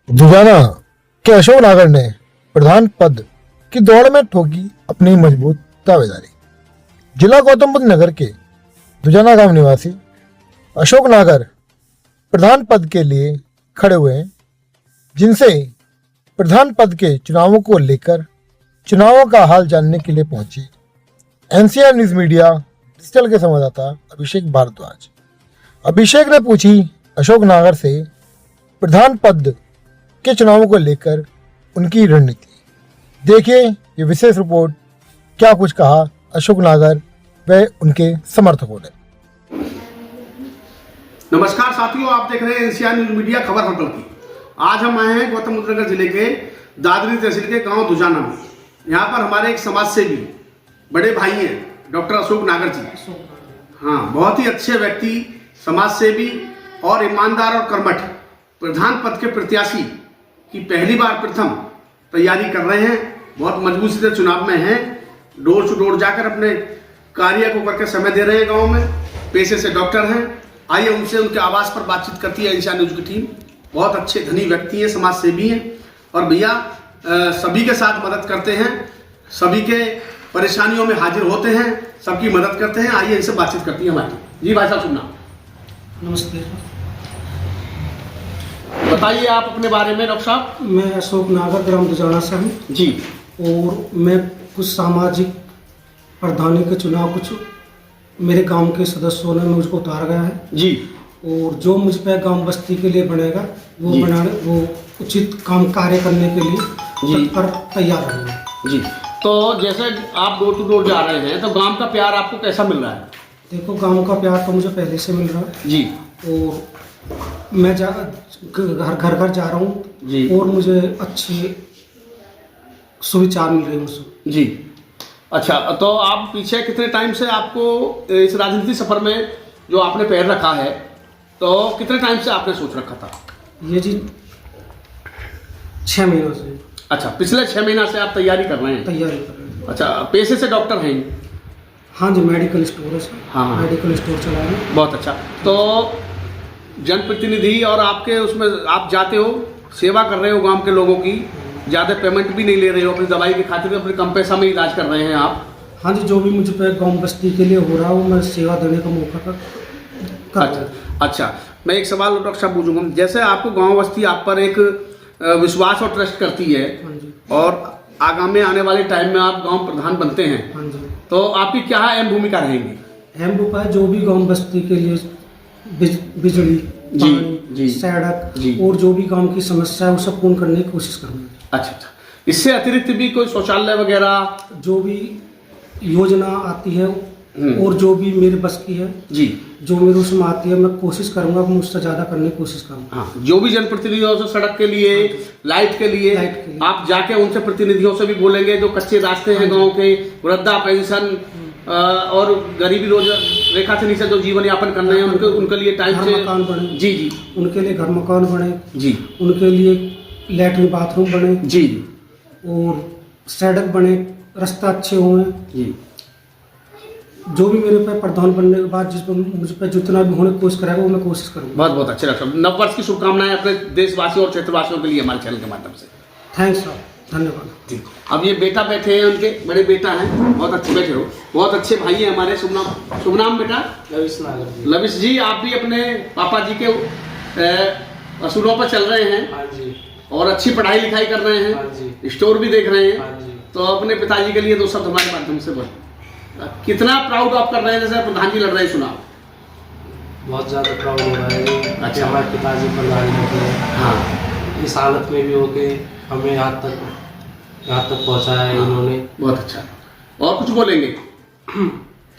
दुजाना के अशोक नागर ने प्रधान पद की दौड़ में ठोकी अपनी मजबूत दावेदारी। जिला गौतम बुद्ध नगर के दुजाना गांव निवासी अशोक नागर प्रधान पद के लिए खड़े हुए हैं, जिनसे प्रधान पद के चुनावों को लेकर चुनावों का हाल जानने के लिए पहुंची एनसीआर न्यूज मीडिया डिजिटल के संवाददाता अभिषेक भारद्वाज। अभिषेक ने पूछी अशोक नागर से प्रधान पद के चुनावों को लेकर उनकी रणनीति। देखिए ये विशेष रिपोर्ट, क्या कुछ कहा अशोक नागर व उनके समर्थकों ने। नमस्कार साथियों, आप देख रहे हैं एनसीआर न्यूज मीडिया खबर हड़बल की। आज हम आए हैं गौतम बुद्ध नगर जिले के दादरी तहसील के गांव दुजाना में। यहाँ पर हमारे एक समाज सेवी बड़े भाई हैं डॉक्टर अशोक नागर जी। हाँ, बहुत ही अच्छे व्यक्ति, समाज सेवी और ईमानदार और कर्मठ प्रधान पद के प्रत्याशी की पहली बार प्रथम तैयारी कर रहे हैं। बहुत मजबूती से चुनाव में हैं, डोर टू डोर जाकर अपने कार्य को करके समय दे रहे हैं। गांव में पेशे से डॉक्टर हैं। आइए उनसे उनके आवास पर बातचीत करती है एनसीआर न्यूज की टीम। बहुत अच्छे धनी व्यक्ति हैं, समाज सेवी हैं और भैया सभी के साथ मदद करते हैं, सभी के परेशानियों में हाजिर होते हैं, सबकी मदद करते हैं। आइए इनसे बातचीत करती है हमारी। जी भाई साहब, सुनना। नमस्ते। बताइए आप अपने बारे में डॉक्टर साहब। मैं अशोक नागर ग्राम दुजाना से हूँ जी। और मैं कुछ सामाजिक प्रधानी के चुनाव कुछ मेरे गांव के सदस्यों ने मुझको उतारा गया है जी। और जो मुझ पर गांव बस्ती के लिए बनेगा वो उचित काम कार्य करने के लिए तत्पर तैयार रहेंगे जी। तो जैसे आप डोर टू डोर जा रहे हैं तो गांव का प्यार आपको कैसा मिल रहा है? देखो, गांव का प्यार तो मुझे पहले से मिल रहा है जी। और मैं घर घर जा रहा हूँ और मुझे अच्छी सुविचार मिल रही है जी। अच्छा, तो आप पीछे कितने टाइम से आपको इस राजनीति सफर में जो आपने पैर रखा है, तो कितने टाइम से आपने सोच रखा था? ये जी 6 महीनों से। अच्छा, पिछले 6 महीना से आप तैयारी कर रहे हैं? तैयारी कर रहे हैं। अच्छा, पेशे से डॉक्टर हैं? हाँ जी, मेडिकल स्टोर है सर। हाँ, मेडिकल स्टोर चला रहे हैं। बहुत अच्छा। तो जनप्रतिनिधि और आपके उसमें आप जाते हो, सेवा कर रहे हो गांव के लोगों की, ज़्यादा पेमेंट भी नहीं ले रहे हो, अपनी दवाई की खातिर अपने कम पैसा में इलाज कर रहे हैं आप। हाँ जी, जो भी मुझ पर गांव बस्ती के लिए हो रहा हो मैं सेवा देने का मौका कर। अच्छा, मैं एक सवाल डॉक्टर साहब पूछूंगा। जैसे आपको गांव बस्ती आप पर एक विश्वास और ट्रस्ट करती है और आगामी आने वाले टाइम में आप गांव प्रधान बनते हैं, हाँ जी, तो आपकी क्या अहम भूमिका रहेगी? अहम भूमिका जो भी गांव बस्ती के लिए बिजली, पानी, सड़क और जो भी गांव की समस्या है वो सब पूर्ण करने की कोशिश करूँगा। अच्छा अच्छा। इससे अतिरिक्त भी कोई शौचालय वगैरह जो भी योजना आती है और जो भी मेरे बस की है जी, जो मेरे उसमें आती है मैं कोशिश करूंगा कि मुझसे ज़्यादा करने की कोशिश करूंगा। हाँ, जो भी जनप्रतिनिधियों से सड़क के लिए, लाइट के लिए आप जाके उनसे प्रतिनिधियों से भी बोलेंगे। जो कच्चे रास्ते हैं गांव के, वृद्धा पेंशन और गरीबी रोज रेखा से नीचे जो जीवन यापन करने हैं उनके लिए टाइम से मकान बने जी जी, उनके लिए घर मकान बने जी, उनके लिए लैट्रिन बाथरूम बने जी, और सड़क बने, रास्ता अच्छे हुए जी। जो भी मेरे पे प्रधान बनने के बाद जिस पर मुझ पर जितना भी होने की कोशिश करेगा वो मैं कोशिश करूँगा। बहुत बहुत अच्छे डॉक्टर। नववर्ष की शुभकामनाएं अपने देशवासियों और क्षेत्रवासियों के लिए हमारे चैनल के माध्यम से। थैंक्स सर, धन्यवाद जी। अब ये बेटा बैठे हैं, उनके बड़े बेटा हैं, बहुत अच्छे बैठे हो, बहुत अच्छे भाई हैं हमारे। शुभ नाम बेटा? लविश नागर। लविश जी, आप भी अपने पापा जी के असूलों पर चल रहे हैं? हाँ जी। और अच्छी पढ़ाई लिखाई कर रहे हैं? हाँ जी। स्टोर भी देख रहे हैं? हाँ जी। तो अपने पिताजी के लिए दो शब्द हमारे माध्यम से बोल। कितना प्राउड आप कर रहे हैं जैसे प्रधान जी लड़ रहे हैं चुनाव? बहुत ज़्यादा प्राउड हो रहा है। अच्छा। हमारे पिताजी प्रधान होते हैं। हाँ, इस हालत में भी होके हमें यहाँ तक पहुँचाया है इन्होंने। बहुत अच्छा। और कुछ बोलेंगे?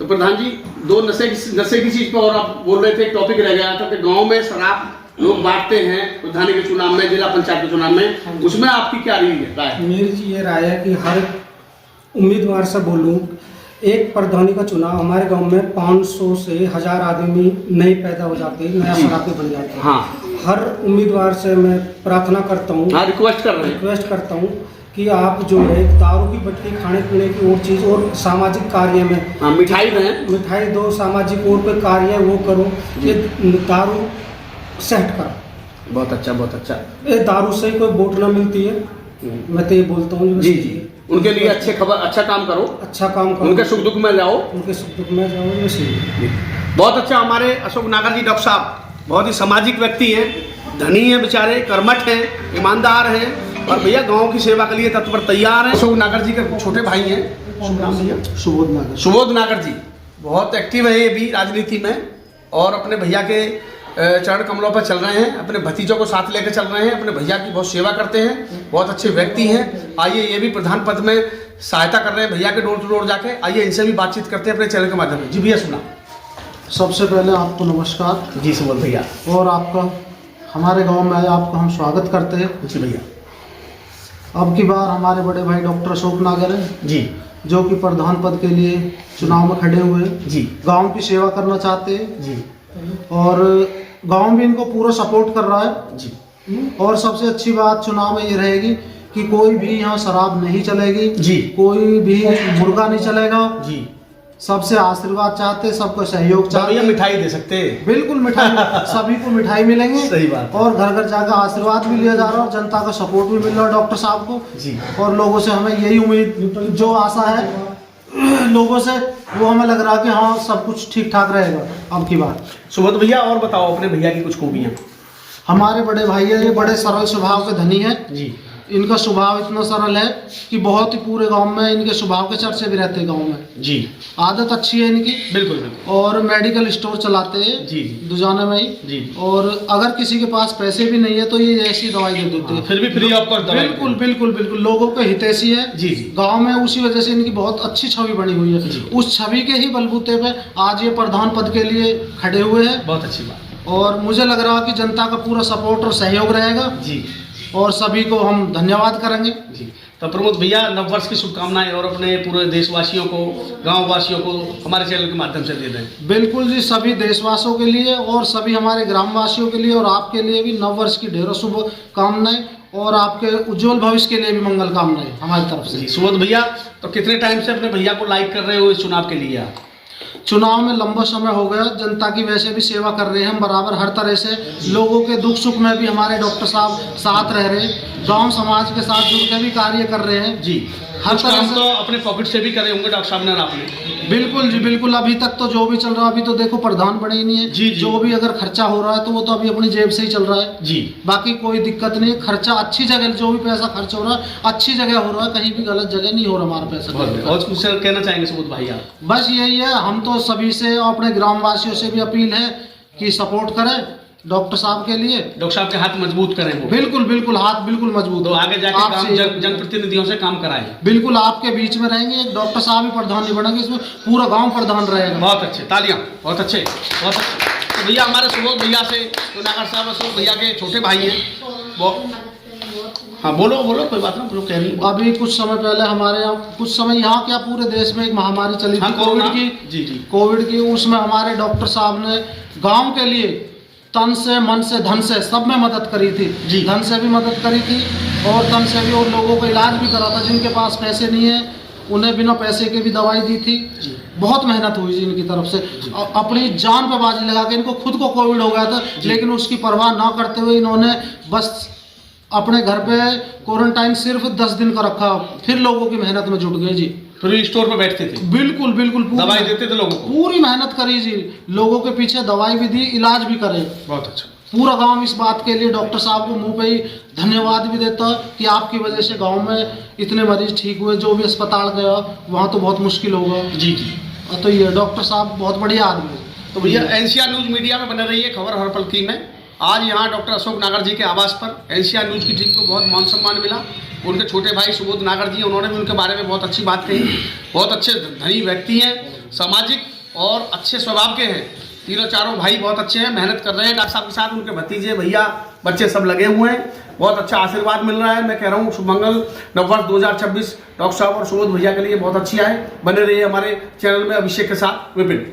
तो प्रधान जी, दो नशे की चीज पर और आप बोल रहे थे, एक टॉपिक रह गया था कि गांव में शराब लोग बांटते हैं प्रधानी के चुनाव में, जिला पंचायत के चुनाव में, उसमें आपकी क्या राय? मेरी जी ये राय है कि हर उम्मीदवार से बोलूँ, एक प्रधानी का चुनाव हमारे गांव में 500 से 1000 आदमी नए पैदा हो जाते हैं, नया शराबी बन जाते हैं। हाँ, हर उम्मीदवार से मैं प्रार्थना करता हूँ, रिक्वेस्ट करता हूँ कि आप जो है दारू की भट्टी, खाने पीने की और चीज़ और सामाजिक कार्य में मिठाई दो, सामाजिक और कोई कार्य वो करो, ये दारू सेट करो। बहुत अच्छा, बहुत अच्छा। ये दारू से ही कोई वोट ना मिलती है, मैं तो ये बोलता हूँ। जी जी, उनके लिए अच्छे खबर, अच्छा काम करो, अच्छा काम करो, उनके सुख दुख में जाओ, उनके सुख दुख में जाओ। ये सही। बहुत अच्छा। हमारे अशोक नागर जी डॉक्टर साहब बहुत ही सामाजिक व्यक्ति हैं, धनी हैं बेचारे, कर्मठ हैं, ईमानदार हैं और भैया गांव की सेवा के लिए तत्पर तैयार हैं। अशोक नागर जी के छोटे भाई हैं, शुभ नाम भैया? सुबोध नागर। सुबोध नागर जी बहुत एक्टिव है ये भी राजनीति में और अपने भैया के चरण कमलों पर चल रहे हैं, अपने भतीजों को साथ लेकर चल रहे हैं, अपने भैया की बहुत सेवा करते हैं, बहुत अच्छे व्यक्ति हैं। आइए ये भी प्रधान पद में सहायता कर रहे हैं भैया के डोर टू डोर जाके। आइए इनसे भी बातचीत करते हैं अपने चैनल के माध्यम से। जी भैया सुना। सबसे पहले आपको नमस्कार। जी सुबोध भैया। और आपका हमारे गांव में आपका हम स्वागत करते हैं। जी भैया। अब की बार हमारे बड़े भाई डॉक्टर अशोक नागर हैं जी, जो कि प्रधान पद के लिए चुनाव में खड़े हुए हैं। जी, गांव की सेवा करना चाहते हैं जी, और गांव भी इनको पूरा सपोर्ट कर रहा है। जी, और सबसे अच्छी बात चुनाव में ये रहेगी कि कोई भी यहाँ शराब नहीं चलेगी, जी, कोई भी मुर्गा नहीं चलेगा। जी। सबसे आशीर्वाद चाहते, सबको सहयोग चाहते। भैया मिठाई दे सकते हैं? बिल्कुल मिठाई, सभी को मिठाई मिलेंगी। सही बात। और घर घर जाकर आशीर्वाद भी लिया जा रहा है और जनता का सपोर्ट भी मिल रहा है डॉक्टर साहब को। जी। और लोगों से हमें यही उम्मीद, जो आशा है लोगों से, वो हमें लग रहा है कि हाँ सब कुछ ठीक ठाक रहेगा अब की बार। सुबोध भैया और बताओ अपने भैया की कुछ खूबियाँ। हमारे बड़े भाई है, ये बड़े सरल स्वभाव के धनी है। जी। इनका स्वभाव इतना सरल है कि बहुत ही पूरे गांव में इनके स्वभाव के चर्चे भी रहते हैं गांव में। जी। आदत अच्छी है इनकी। बिल्कुल बिल्कुल। और मेडिकल स्टोर चलाते हैं। जी। दुजाना में ही। जी। और अगर किसी के पास पैसे भी नहीं है तो ये ऐसी दवाई दे देते हैं। फिर भी फ्री ऑफ कॉस्ट दवाई। बिल्कुल बिल्कुल बिल्कुल, लोगों के हितैषी है। जी जी। गांव में उसी वजह से इनकी बहुत अच्छी छवि बनी हुई है। उस छवि के ही बलबूते पे आज ये प्रधान पद के लिए खड़े हुए हैं। बहुत अच्छी बात। और मुझे लग रहा है कि जनता का पूरा सपोर्ट और सहयोग रहेगा। जी। और सभी को हम धन्यवाद करेंगे। जी। तो प्रमोद भैया नववर्ष की शुभकामनाएं और अपने पूरे देशवासियों को, गांव वासियों को हमारे चैनल के माध्यम से दे दें। बिल्कुल जी, सभी देशवासियों के लिए और सभी हमारे ग्रामवासियों के लिए और आपके लिए भी नववर्ष की ढेरों शुभकामनाएं और आपके उज्जवल भविष्य के लिए भी मंगल कामनाएं हमारी तरफ से। सुबोध भैया, तो कितने टाइम से अपने भैया को लाइक कर रहे हो इस चुनाव के लिए आप? चुनाव में लंबा समय हो गया, जनता की वैसे भी सेवा कर रहे हैं हम बराबर, हर तरह से लोगों के दुख सुख में भी हमारे डॉक्टर साहब साथ रह रहे हैं, गांव समाज के साथ जुड़ के भी कार्य कर रहे हैं। जी। हर तरह से तो अपने पॉकेट से भी करे होंगे डॉक्टर साहब ने आपने? बिल्कुल जी बिल्कुल। अभी तक तो जो भी चल रहा है, अभी तो देखो प्रधान बने ही नहीं है। जी, जी। जो भी अगर खर्चा हो रहा है तो वो तो अभी अपनी जेब से ही चल रहा है। जी। बाकी कोई दिक्कत नहीं है। खर्चा अच्छी जगह, जो भी पैसा खर्च हो रहा है अच्छी जगह हो रहा है, कहीं भी गलत जगह नहीं हो रहा हमारा पैसा। और कुछ कहना चाहेंगे सुबोध भाई आप? बस यही है, हम तो सभी से और अपने ग्रामवासियों से भी अपील है कि सपोर्ट करें डॉक्टर साहब के लिए। डॉक्टर साहब के हाथ मजबूत करें वो। बिल्कुल बिल्कुल, हाथ बिल्कुल मजबूत तो हो। आगे जाके आपसे जनप्रतिनिधियों से काम कराएं। बिल्कुल आपके बीच में रहेंगे। एक डॉक्टर साहब ही प्रधान नहीं बनेंगे, इसमें पूरा गांव प्रधान रहेगा। बहुत अच्छे, तालियां। बहुत अच्छे, बहुत अच्छे। तो भैया हमारे सुबोध भैया से, तो नागर साहब अशोक भैया के छोटे भाई हैं वो। हाँ बोलो बोलो, कोई बात नहीं, कह रही। अभी कुछ समय पहले हमारे यहाँ, कुछ समय यहाँ क्या पूरे देश में एक महामारी चली थी कोविड की। जी जी। कोविड की, उसमें हमारे डॉक्टर साहब ने गांव के लिए तन से, मन से, धन से, सब में मदद करी थी। जी। धन से भी मदद करी थी और तन से भी, और लोगों का इलाज भी करा था। जिनके पास पैसे नहीं है उन्हें बिना पैसे के भी दवाई दी थी। बहुत मेहनत हुई जी इनकी तरफ से। अपनी जान पे बाजी लगा के, इनको खुद को कोविड हो गया था लेकिन उसकी परवाह ना करते हुए इन्होंने बस अपने घर पे क्वारंटाइन सिर्फ 10 दिन का रखा, फिर लोगों की मेहनत में जुट गए जी। फिर स्टोर पे बैठते थे? बिल्कुल बिल्कुल, दवाई देते थे लोगों को? पूरी मेहनत करी जी, लोगों के पीछे दवाई भी दी, इलाज भी करे। बहुत अच्छा। पूरा गांव इस बात के लिए डॉक्टर साहब को मुंह पे ही धन्यवाद भी देता है कि आपकी वजह से गांव में इतने मरीज ठीक हुए। जो भी अस्पताल गया वहाँ तो बहुत मुश्किल होगा। जी जी। तो ये डॉक्टर साहब बहुत बढ़िया आदमी है। तो भैया एनसीआर न्यूज मीडिया में बने रहिए, खबर हर पल की में। आज यहाँ डॉक्टर अशोक नागर जी के आवास पर एनसीआर न्यूज की टीम को बहुत मान सम्मान मिला। उनके छोटे भाई सुबोध नागर जी, उन्होंने भी उनके बारे में बहुत अच्छी बात कही। बहुत अच्छे धनी व्यक्ति हैं, सामाजिक और अच्छे स्वभाव के हैं। तीनों चारों भाई बहुत अच्छे हैं, मेहनत कर रहे हैं डॉक्टर साहब के साथ। उनके भतीजे, भैया, बच्चे सब लगे हुए हैं। बहुत अच्छा आशीर्वाद मिल रहा है। मैं कह रहा हूँ शुभमंगल नववर्ष 2026 डॉक्टर साहब और सुबोध भैया के लिए बहुत अच्छी आए। बने रहिए हमारे चैनल में अभिषेक के साथ। विपिन।